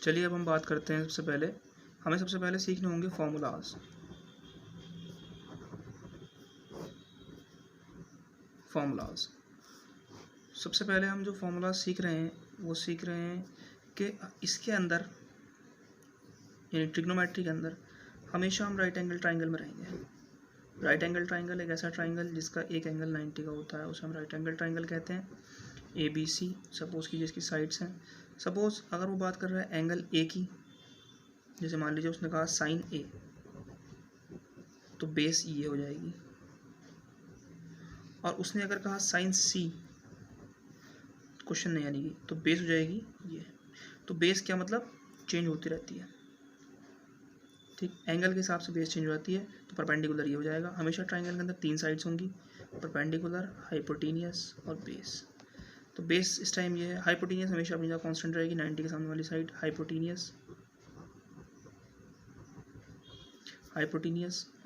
चलिए अब हम बात करते हैं। हमें सबसे पहले सीखने होंगे फॉर्मूलाज। सबसे पहले हम जो फॉर्मूलाज सीख रहे हैं वो सीख रहे हैं कि इसके अंदर यानी ट्रिग्नोमेट्री के अंदर हमेशा हम राइट एंगल ट्राइंगल में रहेंगे। राइट एंगल ट्राइंगल एक ऐसा ट्राइंगल जिसका एक एंगल 90 का होता है, उसे हम राइट एंगल ट्राइंगल कहते हैं। ए बी सी सपोज की जिसकी साइड्स हैं। सपोज अगर वो बात कर रहा है एंगल ए की, जैसे मान लीजिए उसने कहा साइन ए, तो बेस ये हो जाएगी। और उसने अगर कहा साइन सी, क्वेश्चन नहीं आने की, तो बेस हो जाएगी ये। तो बेस क्या मतलब चेंज होती रहती है, ठीक। एंगल के हिसाब से बेस चेंज हो जाती है। तो परपेंडिकुलर ये हो जाएगा। हमेशा ट्राइंगल के अंदर 3 साइड्स होंगी, परपेंडिकुलर, हाइपोटेनियस और बेस। तो बेस इस टाइम ये है। हाइपोटेनियस हमेशा अपनी जगह कांस्टेंट रहेगी, 90 के सामने वाली साइड हाइपोटेनियस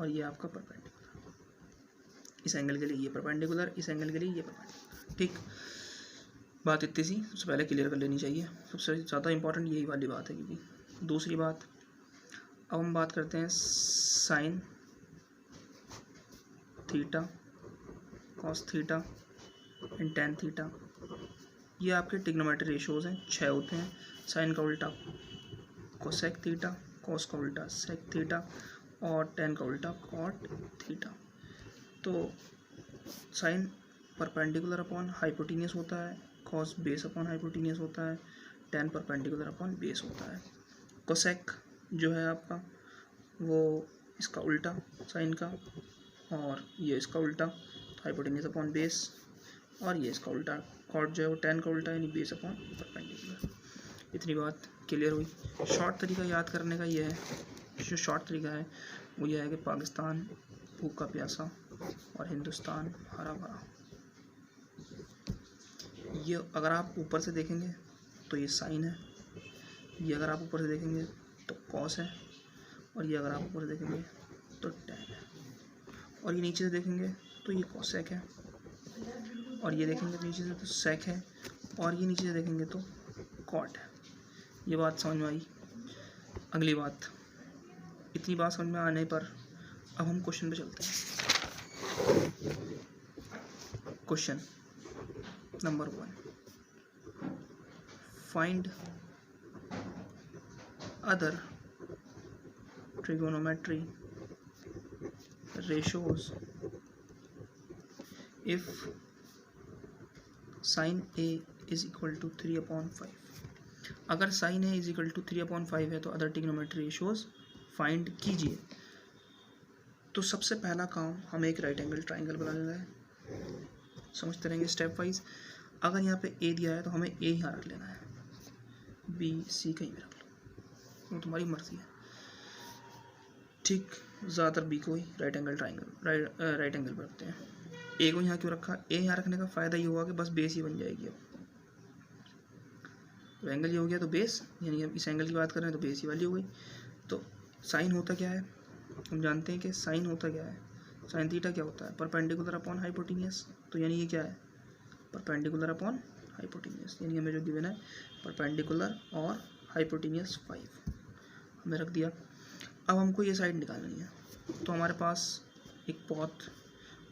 और ये आपका परपेंडिकुलर। इस एंगल के लिए ये परपेंडिकुलर, इस एंगल के लिए ये परपेंडिकुलर, ठीक। बात इतनी सी सबसे पहले क्लियर कर लेनी चाहिए। सबसे ज़्यादा इंपॉर्टेंट यही वाली बात है। क्योंकि दूसरी बात, अब हम बात करते हैं sine theta, cos theta and tan theta. ये आपके ट्रिग्नोमेट्री रेशियोज हैं, 6 होते हैं। साइन का उल्टा कोसेक थीटा, कॉस का उल्टा सेक थीटा और टेन का उल्टा कॉट थीटा। तो साइन परपेंडिकुलर अपॉन हाइपोटेनियस होता है, कॉस बेस अपॉन हाइपोटेनियस होता है, टेन परपेंडिकुलर अपॉन बेस होता है। कोसेक जो है आपका वो इसका उल्टा साइन का, और ये इसका उल्टा हाइपोटेनियस अपॉन बेस, और ये इसका उल्टा कॉट जो है वो टेन का उल्टा यानी बेस अपॉन परपेंडिकुलर। इतनी बात क्लियर हुई। शॉर्ट तरीका याद करने का ये है, जो शॉर्ट तरीका है वो ये है कि पाकिस्तान भूखा प्यासा और हिंदुस्तान हरा भरा। ये अगर आप ऊपर से देखेंगे तो ये साइन है, ये अगर आप ऊपर से देखेंगे तो कॉस है, और ये अगर आप ऊपर से देखेंगे तो टेन है, और ये नीचे से देखेंगे तो ये कॉसेक है, और ये देखेंगे तो नीचे से तो सेक है, और ये नीचे से देखेंगे तो कॉट है। ये बात समझ में आई। अगली बात, इतनी बात समझ में आने पर अब हम क्वेश्चन पे चलते हैं। Question number 1, find other trigonometry ratios if sin A is equal to 3/5। अगर sin A is equal to 3/5 है तो अदर ट्रिग्नोमेट्री रेशियोज फाइंड कीजिए। तो सबसे पहला काम हमें एक राइट एंगल ट्राइंगल बना लेना है। समझते रहेंगे स्टेप वाइज। अगर यहाँ पे A दिया है तो हमें A यहाँ रख लेना है, B C कहीं भी रख लो, वो तुम्हारी मर्जी है, ठीक। ज़्यादातर बी को ही राइट एंगल पर रखते हैं। ए को यहाँ क्यों रखा? ए यहाँ रखने का फ़ायदा ये हुआ कि बस बेस ही बन जाएगी। अब तो एंगल ये हो गया तो बेस, यानी हम इस एंगल की बात कर रहे हैं तो बेस ही वाली हो गई। तो साइन होता क्या है, हम जानते हैं कि साइन होता क्या है। साइन थीटा क्या होता है? Perpendicular upon hypotenuse. तो यानी ये क्या है? परपेंडिकुलर अपॉन हाइपोटेनियस, यानी हमें जो गिवन है परपेंडिकुलर और हाइपोटेनियस 5 हमें रख दिया। अब हमको ये साइड निकालनी है। तो हमारे पास एक बहुत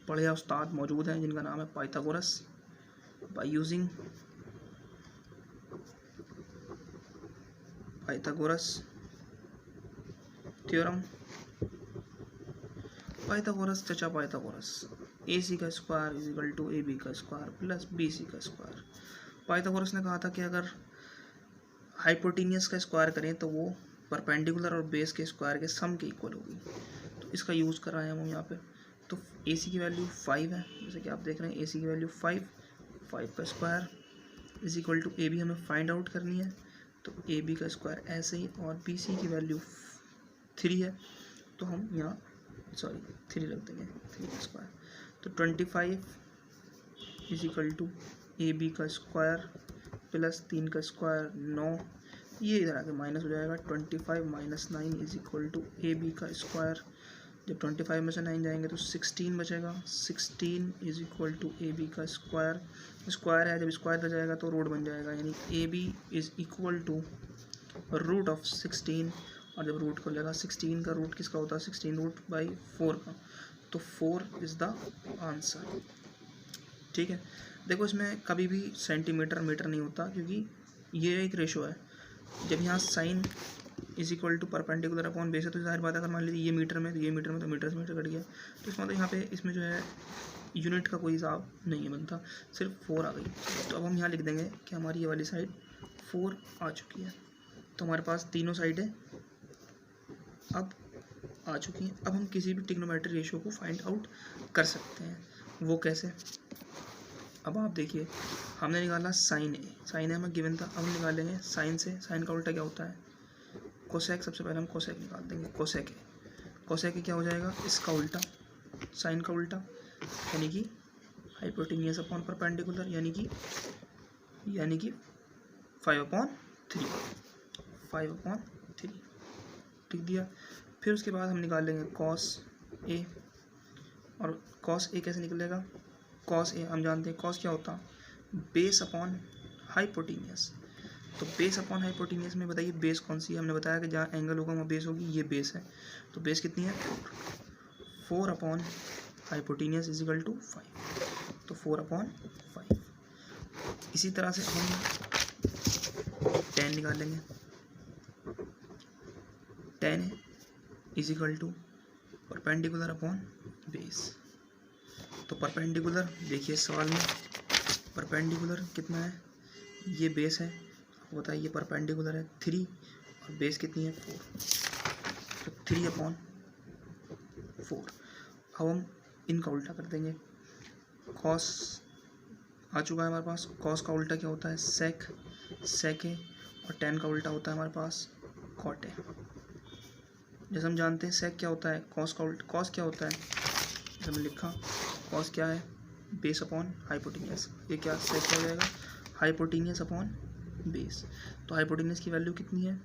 बढ़िया उस्ताद मौजूद हैं जिनका नाम है Pythagoras. By using Pythagoras theorem, Pythagoras चचा पाइथागोरस, AC का square is equal to AB का स्क्वायर प्लस BC का स्क्वायर। पाइथागोरस ने कहा था कि अगर हाइपोटेनियस का स्क्वायर करें तो वो परपेंडिकुलर और बेस के स्क्वायर के सम के इक्वल होगी। तो इसका यूज़ कर रहे हैं हम यहाँ पे। तो AC की वैल्यू 5 है, जैसे कि आप देख रहे हैं AC की वैल्यू 5 का square is equal to AB हमें फाइंड आउट करनी है। तो AB का स्क्वायर ऐसे ही, और BC की वैल्यू 3 है, तो हम यहाँ 3 रख देंगे, 3 का स्क्वायर। तो 25 इज इक्वल टू AB का स्क्वायर प्लस 3 का स्क्वायर 9, ये इधर आके माइनस हो जाएगा। 25 minus 9 is equal to AB का स्क्वायर। जब 25 में से 9 जाएंगे तो 16 बचेगा। 16 इज इक्वल टू AB का स्क्वायर। स्क्वायर है, जब स्क्वायर कर जाएगा तो रोड बन जाएगा, यानी AB is equal to root of 16, और जब रूट को लेगा 16 का रूट किसका होता है 16 रूट बाई 4 का, तो 4 इज़ द आंसर। ठीक है, देखो इसमें कभी भी सेंटीमीटर मीटर नहीं होता, क्योंकि ये एक रेशो है। जब यहाँ sine is equal to perpendicular upon base है, तो जाहिर बात है अगर मान लीजिए ये मीटर में, तो ये मीटर में, तो मीटर से मीटर कट गया, तो इसका मतलब यहाँ पे इसमें जो है यूनिट का कोई हिसाब नहीं बनता, सिर्फ 4 आ गई। तो अब हम यहाँ लिख देंगे कि हमारी ये वाली साइड 4 आ चुकी है। तो हमारे पास तीनों साइडें अब आ चुकी हैं। अब हम किसी भी ट्रिग्नोमेट्रिक रेशियो को फाइंड आउट कर सकते हैं। वो कैसे? अब आप देखिए, हमने निकाला साइन ए, साइन ए हमें गिवन था। अब हम निकालेंगे साइन से, साइन का उल्टा क्या होता है कोसेक। सबसे पहले हम कोसेक निकाल देंगे, कोसेक ए। कोसेक ए क्या हो जाएगा, इसका उल्टा, साइन का उल्टा, यानी कि हाइपोटेन्यूज अपॉन परपेंडिकुलर, यानी कि 5/3, 5/3 ठीक दिया। फिर उसके बाद हम निकाल लेंगे कॉस ए, और कॉस ए कैसे निकलेगा, कॉस ए हम जानते हैं कॉस क्या होता है, बेस अपॉन हाइपोटेन्यूज। तो बेस अपॉन हाइपोटेन्यूज में बताइए बेस कौन सी है, हमने बताया कि जहाँ एंगल होगा वहाँ बेस होगी, ये बेस है। तो बेस कितनी है 4 upon hypotenuse is equal to 5, तो 4/5। इसी तरह से हम tan निकालेंगे, tan is equal to perpendicular upon base. तो परपेंडिकुलर देखिए सवाल में परपेंडिकुलर कितना है, ये बेस है, आपको बताइए ये परपेंडिकुलर है 3, और बेस कितनी है 4, तो 3/4। अब हम इनका उल्टा कर देंगे, कॉस आ चुका है हमारे पास, कॉस का उल्टा क्या होता है सेक, सेक है, और tan का उल्टा होता है हमारे पास कॉट है। जैसे हम जानते हैं सेक क्या होता है, कॉस का उल्टा, कॉस क्या होता है, जैसे हमने लिखा कॉस क्या है बेस अपॉन हाइपोटेन्यूज, ये क्या सेक हो जाएगा हाइपोटेन्यूज अपॉन बेस। तो हाइपोटेन्यूज की वैल्यू कितनी है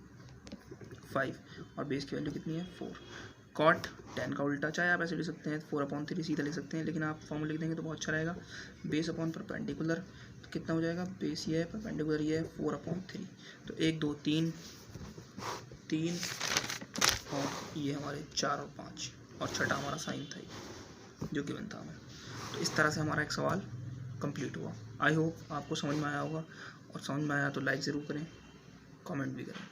5, और बेस की वैल्यू कितनी है 4। कॉट tan का उल्टा, चाहे आप ऐसे लिख सकते हैं 4/3 सीधा लिख सकते हैं, लेकिन आप फॉर्मूला लिख देंगे तो बहुत अच्छा रहेगा। बेस अपॉन परपेंडिकुलर, तो कितना हो जाएगा, बेस ये है, परपेंडिकुलर ये है 4/3। तो 1 2 3 3, और ये हमारे 4 और 5, और छठा हमारा साइन था जो गिवन था हमें। तो इस तरह से हमारा एक सवाल कंप्लीट हुआ। आई होप आपको समझ में आया होगा, और समझ में आया तो लाइक ज़रूर करें, कमेंट भी करें।